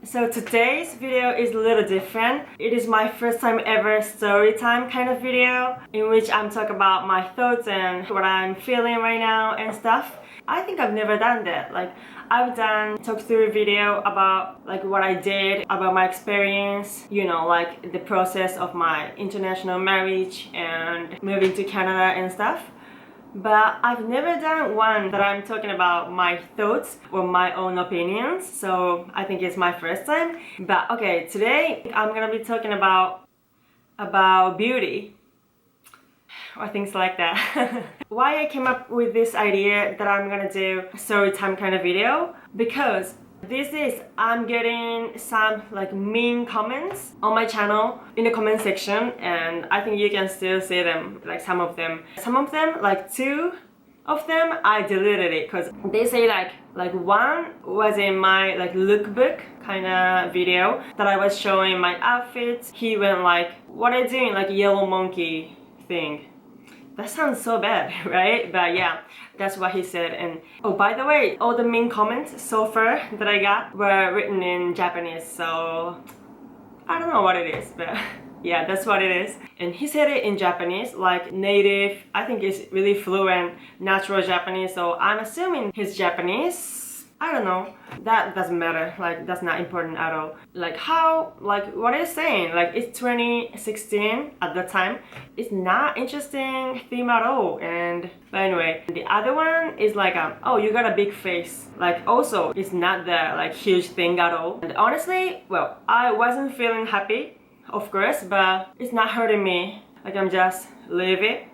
So today's video is a little different. It is my first time ever story time kind of video in which I'm talking about my thoughts and what I'm feeling right now and stuff. I think I've never done that. Like I've done talk through video about like what I did, about my experience, you know, like the process of my international marriage and moving to Canada and stuff. But I've never done one that I'm talking about my thoughts or my own opinions, so I think it's my first time. But okay, today I'm gonna be talking about beauty or things like that. Why I came up with this idea that I'm gonna do a story time kind of video, because these days I'm getting some like mean comments on my channel in the comment section, and I think you can still see them, like some of them, like two of them I deleted it because they say like one was in my like lookbook kind of video that I was showing my outfits. He went like, what are you doing, like yellow monkey thing. That sounds so bad, right? But yeah, that's what he said. And oh, by the way, all the mean comments so far that I got were written in Japanese, so I don't know what it is, but yeah, that's what it is. And he said it in Japanese, like native, I think it's really fluent, natural Japanese, so I'm assuming he's Japanese. I don't know, that doesn't matter, like that's not important at all. Like how, like what are you saying? Like it's 2016 at the time. It's not interesting theme at all. And but anyway, the other one is like oh, you got a big face. Like also it's not the like huge thing at all. And honestly, well, I wasn't feeling happy, of course, but it's not hurting me. Like I'm just leave it.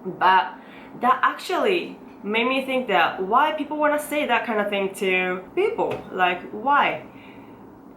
But that actually made me think that why people want to say that kind of thing to people, like why?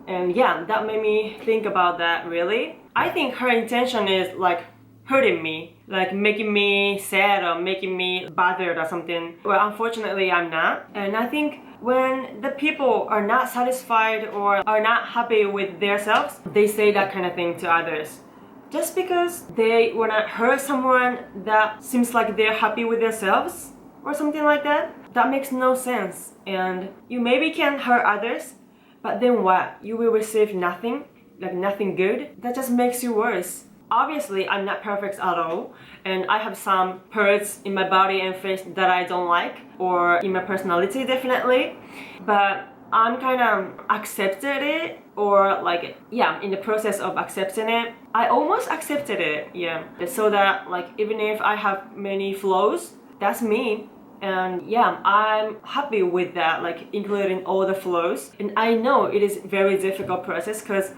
And yeah, that made me think about that. Really, I think her intention is like hurting me, like making me sad or making me bothered or something. Well, unfortunately I'm not. And I think when the people are not satisfied or are not happy with themselves, they say that kind of thing to others just because they want to hurt someone that seems like they're happy with themselves or something like that. That makes no sense. And you maybe can hurt others, but then what? You will receive nothing, like nothing good. That just makes you worse. Obviously, I'm not perfect at all, and I have some parts in my body and face that I don't like, or in my personality definitely, but I'm kind of accepted it, or like, yeah, in the process of accepting it. I almost accepted it, yeah, so that like even if I have many flaws, that's me. And yeah, I'm happy with that, like including all the flaws. And I know it is very difficult process because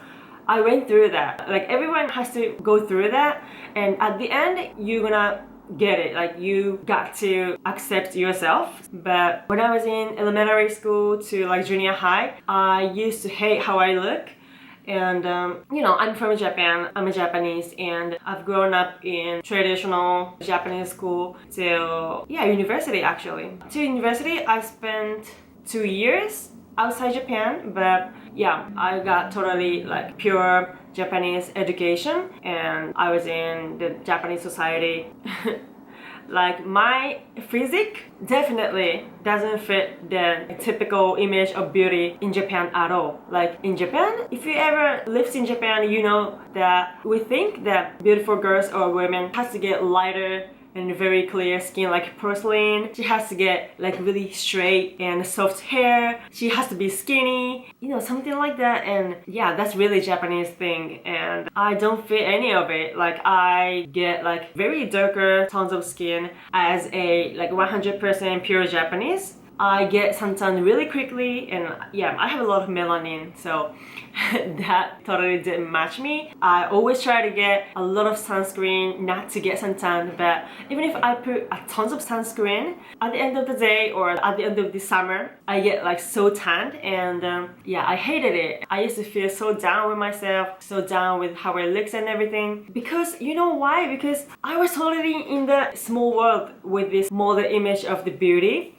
I went through that. Like everyone has to go through that, and at the end you're gonna get it. Like you got to accept yourself. But when I was in elementary school to like junior high, I used to hate how I look. And you know, I'm from Japan, I'm a Japanese, and I've grown up in traditional Japanese school till, yeah, university actually. To university, I spent 2 years outside Japan, but yeah, I got totally like pure Japanese education, and I was in the Japanese society. Like my physique definitely doesn't fit the typical image of beauty in Japan at all. Like in Japan, if you ever lived in Japan, you know that we think that beautiful girls or women has to get lighter and very clear skin like porcelain. She has to get like really straight and soft hair. She has to be skinny, you know, something like that. And yeah, that's really Japanese thing, and I don't fit any of it. Like I get like very darker tones of skin as a like 100% pure Japanese. I get suntan really quickly, and yeah, I have a lot of melanin, so that totally didn't match me. I always try to get a lot of sunscreen not to get suntan, but even if I put a tons of sunscreen, at the end of the day or at the end of the summer, I get like so tanned, and yeah, I hated it. I used to feel so down with myself, so down with how I looked and everything. Because you know why? Because I was already in the small world with this model image of the beauty.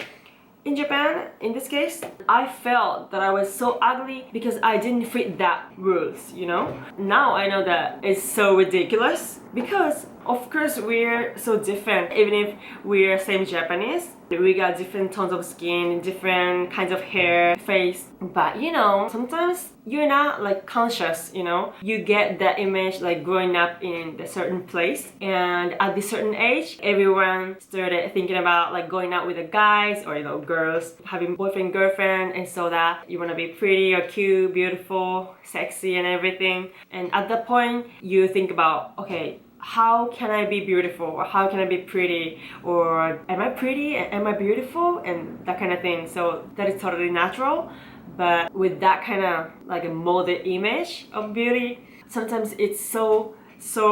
In Japan, in this case, I felt that I was so ugly because I didn't fit that rules, you know? Now I know that it's so ridiculous because Of course, we're so different. Even if we're same Japanese, we got different tones of skin, different kinds of hair, face. But you know, sometimes you're not like conscious, you know. You get that image like growing up in a certain place, and at this certain age, everyone started thinking about like going out with the guys or, you know, girls, having boyfriend, girlfriend, and so that you want to be pretty or cute, beautiful, sexy, and everything. And at that point, you think about, okay, how can I be beautiful, or how can I be pretty, or am I pretty, am I beautiful, and that kind of thing. So that is totally natural. But with that kind of like a molded image of beauty, sometimes it's so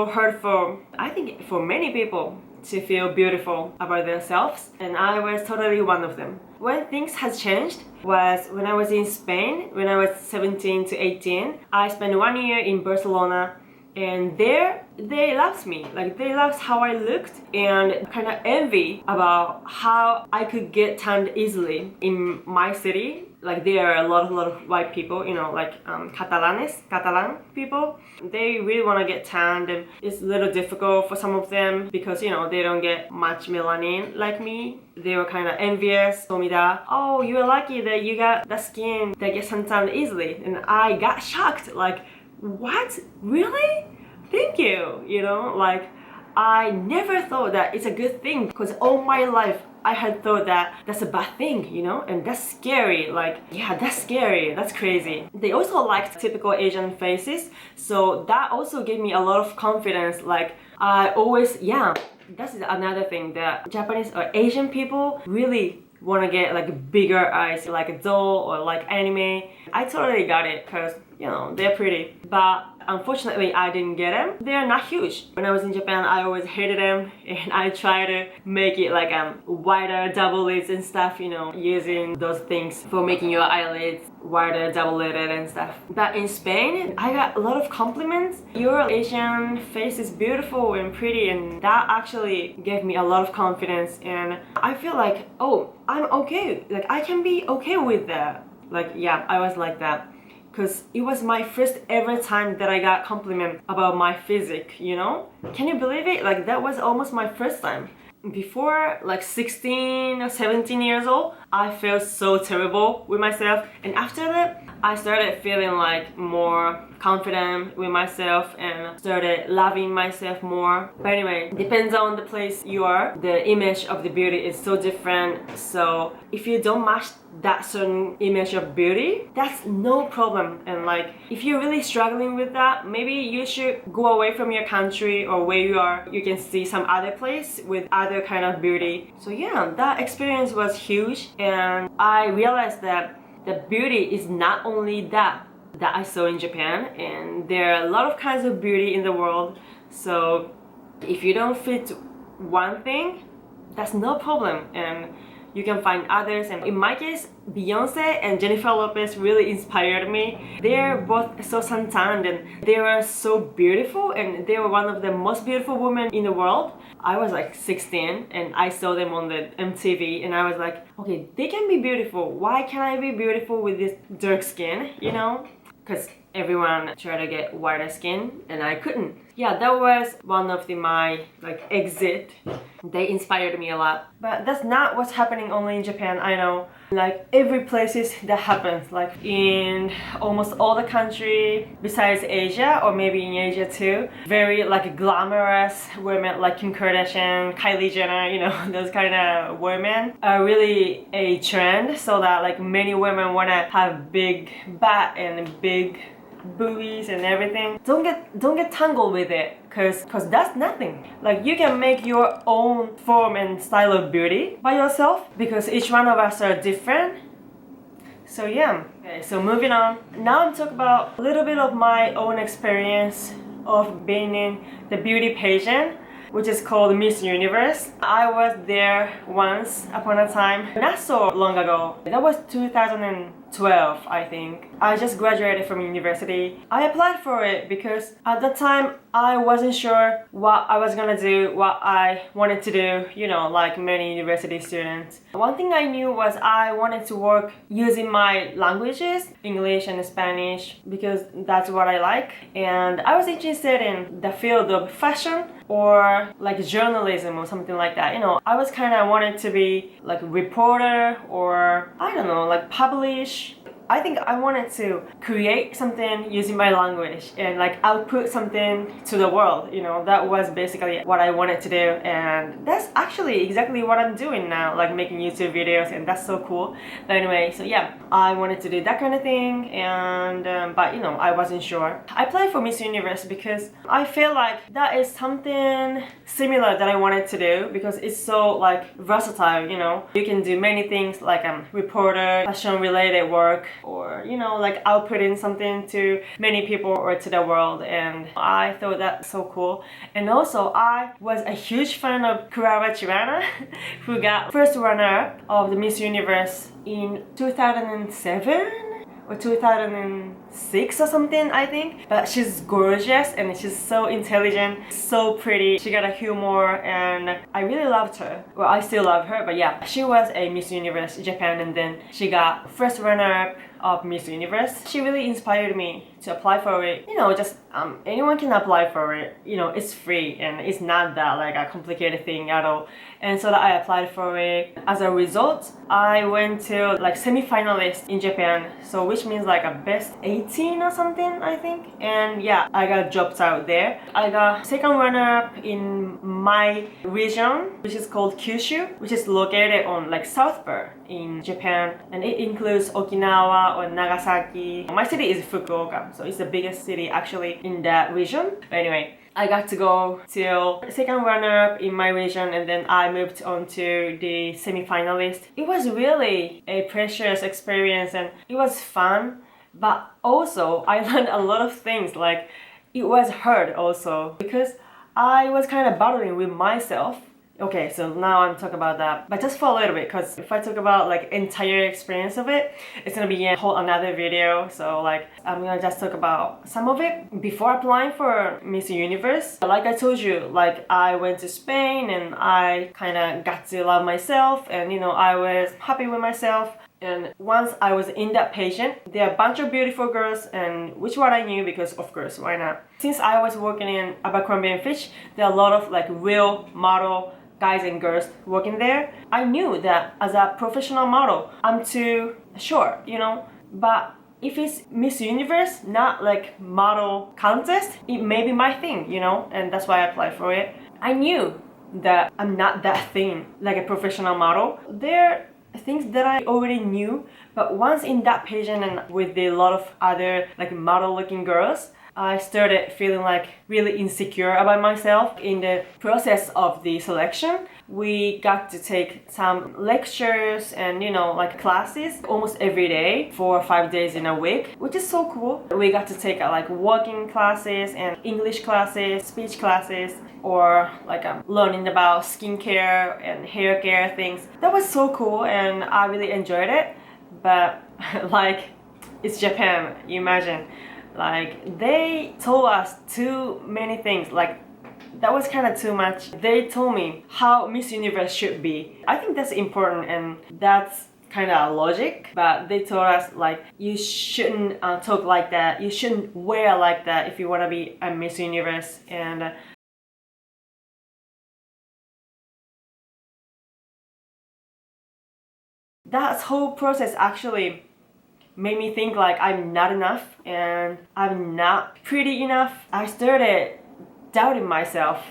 hurtful, I think, for many people to feel beautiful about themselves, and I was totally one of them. When things has changed was when I was in Spain, when I was 17 to 18. I spent 1 year in Barcelona, and there they loved me, like they loved how I looked, and kind of envy about how I could get tanned easily in my city. Like there are a lot of white people, you know, like Catalan people. They really want to get tanned, and it's a little difficult for some of them because, you know, they don't get much melanin like me. They were kind of envious, told me that, oh, you're lucky that you got the skin that gets tanned easily. And I got shocked, like, what? Really? Thank you. You know, like I never thought that it's a good thing, because all my life I had thought that that's a bad thing, you know, and that's scary. Like, yeah, that's scary, that's crazy. They also liked typical Asian faces, so that also gave me a lot of confidence. Like I always, yeah, that's another thing, that Japanese or Asian people really want to get like bigger eyes, like a doll or like anime. I totally got it because, you know, they're pretty. But unfortunately, I didn't get them. They're not huge. When I was in Japan, I always hated them, and I try to make it like wider double lids and stuff, you know, using those things for making your eyelids wider, double lidded and stuff. But in Spain, I got a lot of compliments. Your Asian face is beautiful and pretty, and that actually gave me a lot of confidence, and I feel like, oh, I'm okay. Like I can be okay with that. Like, yeah, I was like that. Because it was my first ever time that I got compliment about my physique, you know? Can you believe it? Like that was almost my first time. Before like 16 or 17 years old, I felt so terrible with myself, and after that I started feeling like more confident with myself and started loving myself more. But anyway, depends on the place you are. The image of the beauty is so different, so if you don't match that certain image of beauty, that's no problem. And like if you're really struggling with that, maybe you should go away from your country or where you are. You can see some other place with other kind of beauty. So yeah, that experience was huge, and I realized that the beauty is not only that I saw in Japan, and there are a lot of kinds of beauty in the world. So if you don't fit one thing, that's no problem, and you can find others. And in my case, Beyonce and Jennifer Lopez really inspired me. They're both so suntanned, and they were so beautiful, and they were one of the most beautiful women in the world. I was like 16 and I saw them on the MTV, and I was like, okay, they can be beautiful. Why can't I be beautiful with this dark skin, you know? Because everyone tried to get whiter skin and I couldn't. Yeah, that was one of my like exit. They inspired me a lot. But that's not what's happening only in Japan, I know. Like every places that happens, like in almost all the country besides Asia, or maybe in Asia too. Very like glamorous women like Kim Kardashian, Kylie Jenner, you know, those kind of women are really a trend, so that like many women want to have big butt and big boobies and everything. Don't get tangled with it, cause that's nothing. Like you can make your own form and style of beauty by yourself, because each one of us are different. So yeah. Okay, so moving on. Now I'm talking about a little bit of my own experience of being in the beauty pageant, which is called Miss Universe. I was there once upon a time, not so long ago. That was 2012 12, I think. I just graduated from university. I applied for it because at that time I wasn't sure what I was gonna do, what I wanted to do, you know, like many university students. One thing I knew was I wanted to work using my languages, English and Spanish, because that's what I like. And I was interested in the field of fashion or like journalism or something like that. You know, I was kind of wanted to be like a reporter or I don't know, like publish. I think I wanted to create something using my language and like output something to the world, you know. That was basically what I wanted to do, and that's actually exactly what I'm doing now, like making YouTube videos, and that's so cool. But anyway, so yeah, I wanted to do that kind of thing, and but you know, I wasn't sure. I applied for Miss Universe because I feel like that is something similar that I wanted to do because it's so like versatile, you know. You can do many things like reporter, fashion related work, or you know, like outputting something to many people or to the world, and I thought that's so cool. And also I was a huge fan of Clara Chirana who got first runner of the Miss Universe in 2007 or 2006 or something, I think. But she's gorgeous and she's so intelligent, so pretty. She got a humor and I really loved her. Well, I still love her, but yeah, she was a Miss Universe Japan and then she got first runner-up of Miss Universe. She really inspired me to apply for it. You know, just anyone can apply for it. You know, it's free and it's not that like a complicated thing at all. And so that I applied for it. As a result, I went to like semi-finalist in Japan, so which means like a best 18 or something, I think. And yeah, I got dropped out there. I got second runner-up in my region, which is called Kyushu, which is located on like South Bar in Japan, and it includes Okinawa or Nagasaki. My city is Fukuoka, so it's the biggest city actually in that region. But anyway, I got to go till second runner-up in my region, and then I moved on to the semi-finalist. It was really a precious experience and it was fun, but also I learned a lot of things. Like it was hard also because I was kind of battling with myself. Okay, so now I'm talking about that, but just for a little bit, because if I talk about like entire experience of it, it's gonna be a whole another video. So like I'm gonna just talk about some of it. Before applying for Miss Universe, like I told you, like I went to Spain and I kind of got to love myself, and you know, I was happy with myself. And once I was in that pageant, there are a bunch of beautiful girls, and which one I knew because of course, why not? Since I was working in Abercrombie & Fitch, there are a lot of like real model guys and girls working there. I knew that as a professional model, I'm too short, you know. But if it's Miss Universe, not like model contest, it may be my thing, you know, and that's why I applied for it. I knew that I'm not that thin like a professional model. There are things that I already knew, but once in that pageant and with a lot of other like model looking girls, I started feeling like really insecure about myself. In the process of the selection, we got to take some lectures and you know, like classes almost every day, 4 or 5 days in a week, which is so cool. We got to take like walking classes and English classes, speech classes, or like learning about skincare and hair care things. That was so cool and I really enjoyed it. But like, it's Japan, you imagine. Like they told us too many things, like that was kind of too much. They told me how Miss Universe should be. I think that's important and that's kind of logic, but they told us like you shouldn't talk like that, you shouldn't wear like that if you want to be a Miss Universe. And that whole process actually made me think like I'm not enough and I'm not pretty enough. I started doubting myself